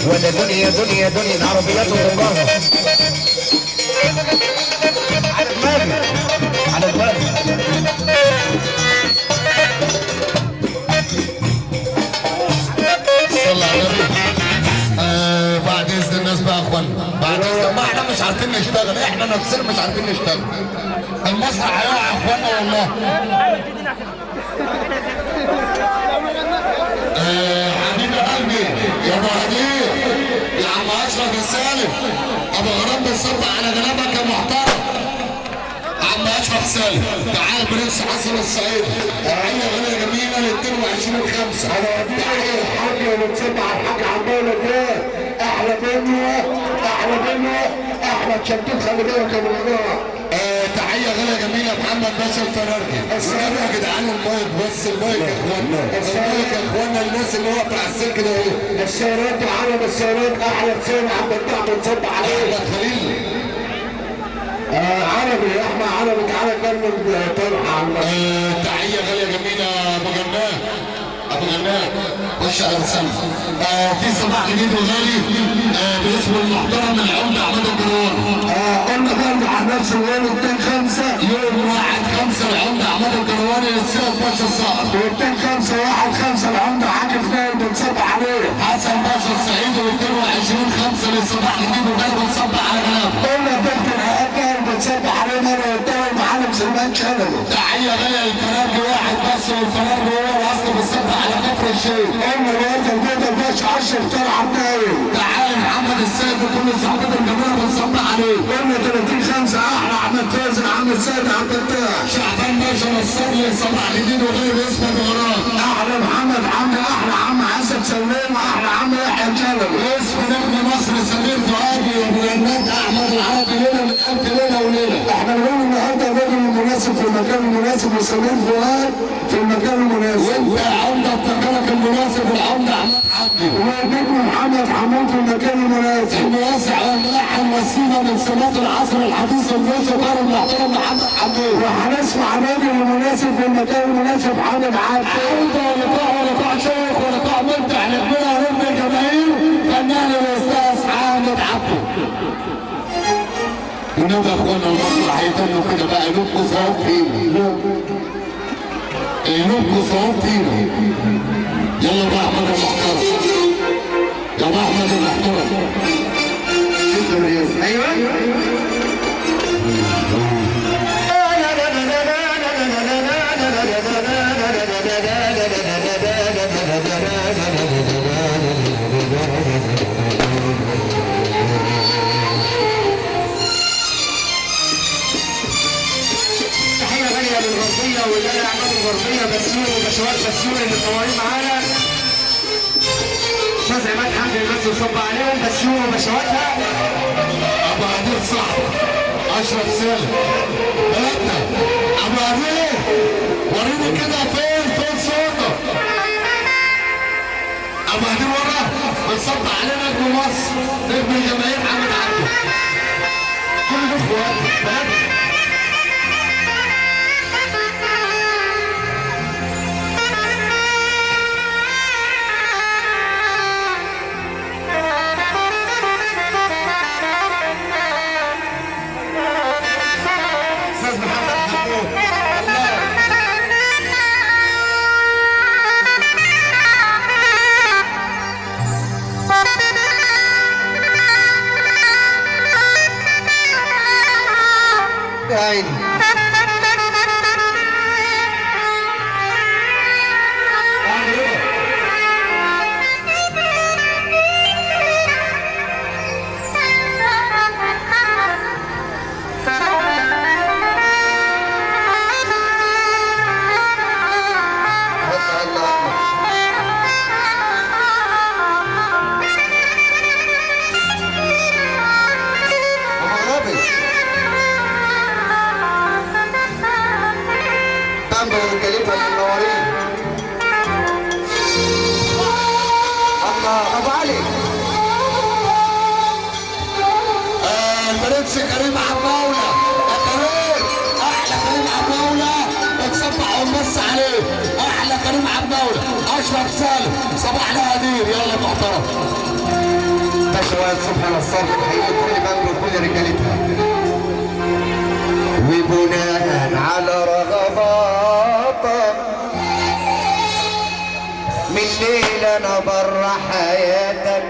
ولا دنيا دنيا دنيا العربيات وضباها على دماغي على دماغي. صلى على النبي. بعد اذن الناس بقى يا اخوانا، بعد اذن ما احنا مش عارفين نشتغل، احنا نفسنا مش عارفين نشتغل. المسرح هيقع يا اخوانا والله. حبيب قلبي يا ابو هديه يا عم اشرف السالم ابو غرام بيصب على جنابك يا محترم. عم اشرف سالم تعال برنس حسن الصعيدي. تحيه غاليه جميله ل 22/5. تحيه الحاج وبتصب على الحاج عباله ده احلى بنوه احلى بنوه احمد شمتوت خلي بالك يا ابو غرام. تحيه غاليه جميله محمد باشا الفرارجي. السلام يا جدعان المايك بس المايك يا اخوانا المايك يا اخوانا الناس اللي واقفه على السلك ده اهو. السيارات وعرب السيارات احلى حسين عم بتاع بنصب عليه احمد خليل. عربي يا احمد عربي تعالى كمل طلعه. تحيه غاليه جميله ابو جنان ابو جنان خش على مسلم. في صباح جديد وغالي باسم المحترم العمده عماد الجروان. قلنا برضه على نفس اليوم 2/5 يوم 1/5 العمده عماد الجرواني للسيد باشا الصقر. و2/5 1/5 العمده عاكف نايل بنصب عليه حسن باشا الصعيدي. و22/5 للصباح جديد وغالي بنصب على غلابه. قلنا دكتور هقال بنصب عليه مره قدام المعلم سليمان شلبي. تحيه غاليه للفرارجي واحد بس والفرارجي هو الاصل بنصب على كفر الشيخ. قلنا الواد البيضه الباشا اشرف طلعت نايل. تعالى محمد السيد وكل صحبته الجميله بنصب عليه. قلنا 30/5 احلى احمد فازل عم السيد عبد الفتاح. شعبان باشا نصار صباح جديد وغير اسمه بغرام. احلى محمد حمدي احلى عم حسن سليم واحلى عم يحيى الجلبي. اسم نجم مصر سمير فؤادي وابو جنات احمد العربي ليله من الف ليله وليله. احنا بنقول النهارده الراجل المناسب في المكان المناسب وسمير فؤاد في المكان المناسب. وانت يا عمده بتكلك المناسب والعمده احمد عبدي. ونجم محمد حمود في المكان المناسب. الموسع والملحن والسيما من سمات العصر الحديث الموسى دار المحترم محمد حمود. وهنسمع الراجل المناسب في المكان المناسب حامد عبدي. عوده ولقاء ولقاء شيخ ولقاء ممتع لابننا رب الجماهير فنان الاستاذ حامد عبدي. ونبقى يا اخوانا المسرح هيتموا كده بقى ينبقوا صواب فينا ينبقوا صواب فينا. يلا بقى احمد المحترم يا ابو احمد المحترم. ايوه للغربيه والجايه اعمال الغربيه بسيون وبشوات بسيون اللي مصورين معانا. استاذ عماد حمدي بس يصب عليهم بسيون وبشواتها. ابو عديل صاحبي اشرف سالم بلدنا ابو عديل وريني كده فين صوتك. ابو عديل ورا بنصب علينا نجم مصر نجم الجماهير حامد عبده. كل دول اخواتي بلدنا. برنس كريم عماولة يا كريم، احلى كريم عماولة، بتصبح ونبص عليه، احلى كريم عماولة، اشرف سالم، صباح الهدير، يلا محترم. باشا سبحان الصالح تحية كل بنك وكل رجالتها. وبناء على رغباتك من ليلة انا برا حياتك،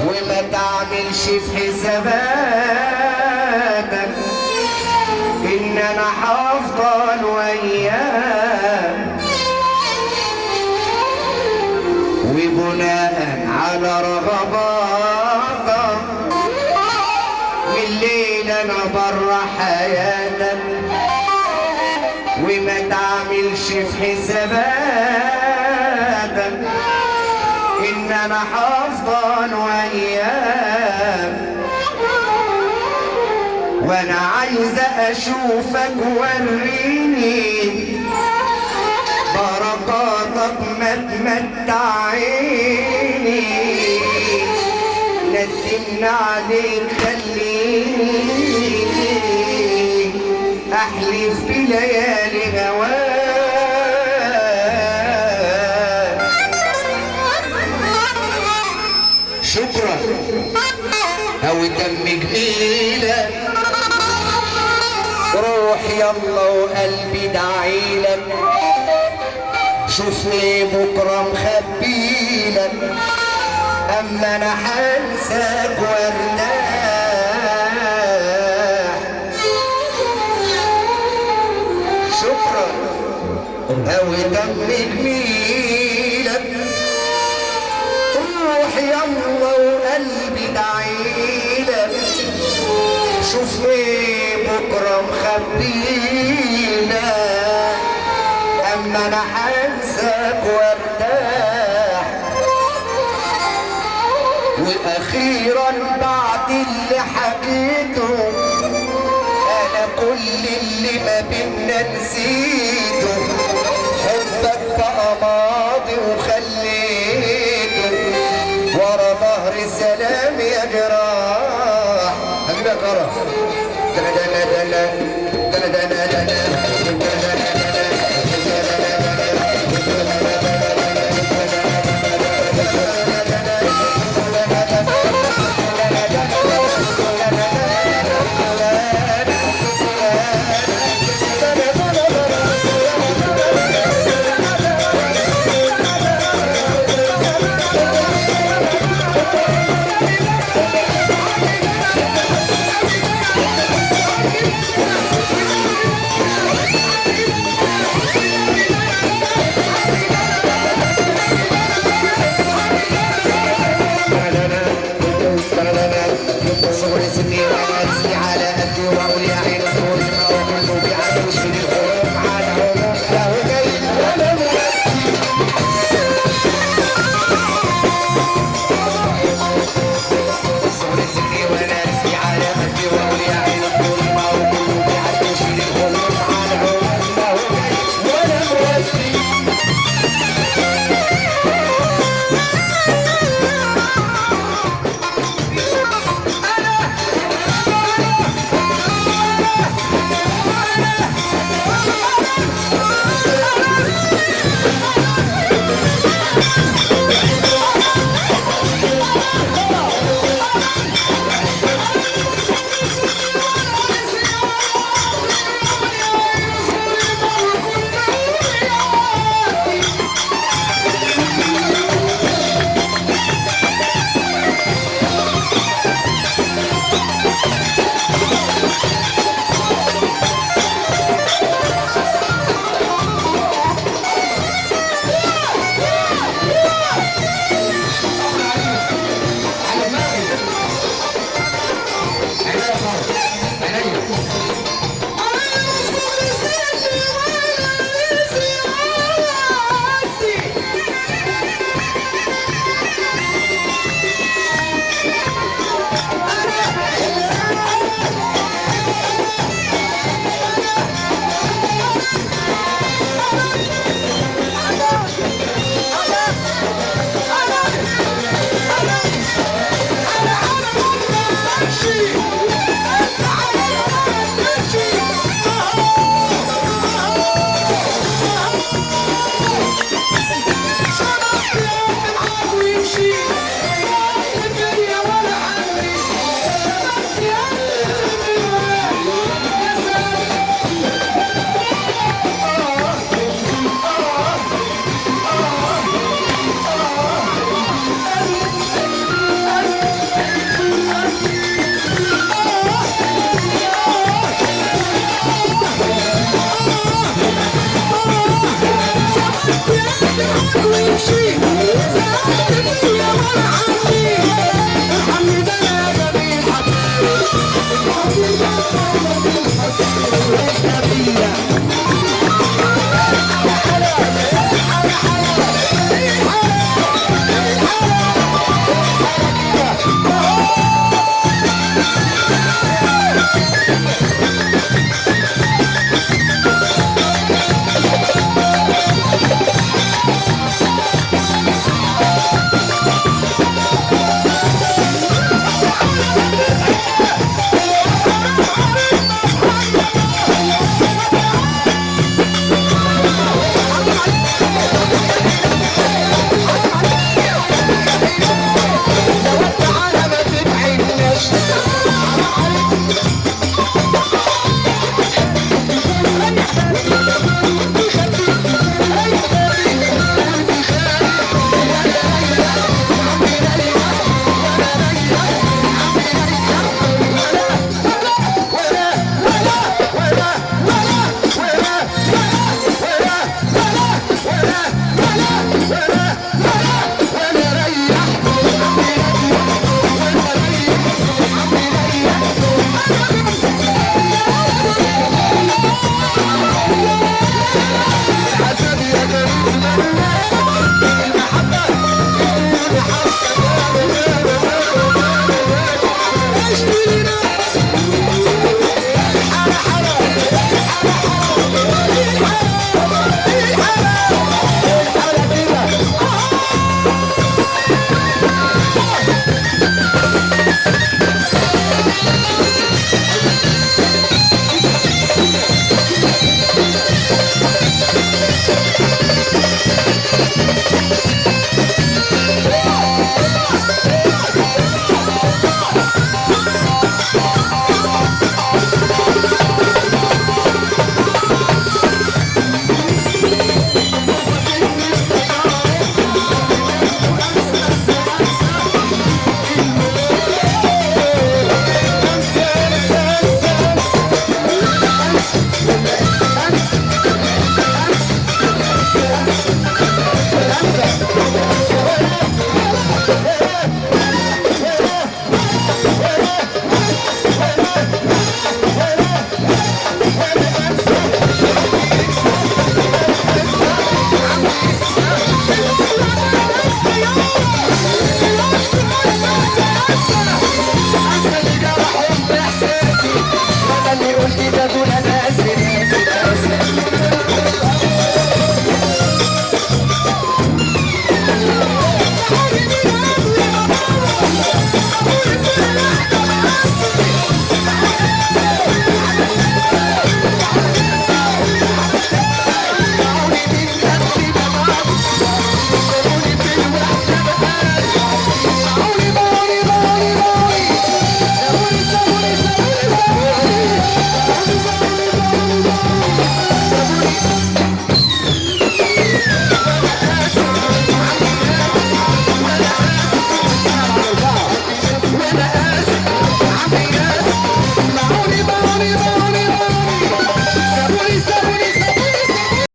وما تعملش في حساباتك ان انا هفضل وياك. وبناء على رغباتك من ليلة انا برا حياتك، وما تعملش في حساباتك ان انا هفضل وياك. وانا عايزة اشوفك وريني بركاتك ما تمتعيني، ندمنا عليك خليني احلف بليالي هواك. شكرا او دم جميلك، روح يلا وقلبي دعيلك، شوفني بكره مخبيلك، اما انا هنساك وارتاح. شكرا او دم جميلك، روح يلا وقلبي دعيلك، شوفني بكره مخبيلك، اما انا هنساك وارتاح. واخيرا بعد اللي حكيته انا كل اللي ما بينا نسيته، حبك بقى ماضي وخليته ورا ظهر سلام يا جراح. حبيبي يا كرم دنا دنا دنا دنا دنا دنا صغري سني وانا اسمي على قدي واقول يا عين صغري ما وكله بعدوش في الحروف على عموم له جاي ولا صغري سني وانا اسمي على قدي واقول يا عين صغري ما وكله بعدوش في الحروف على عموم له جاي ولا مرتي. Let's do it.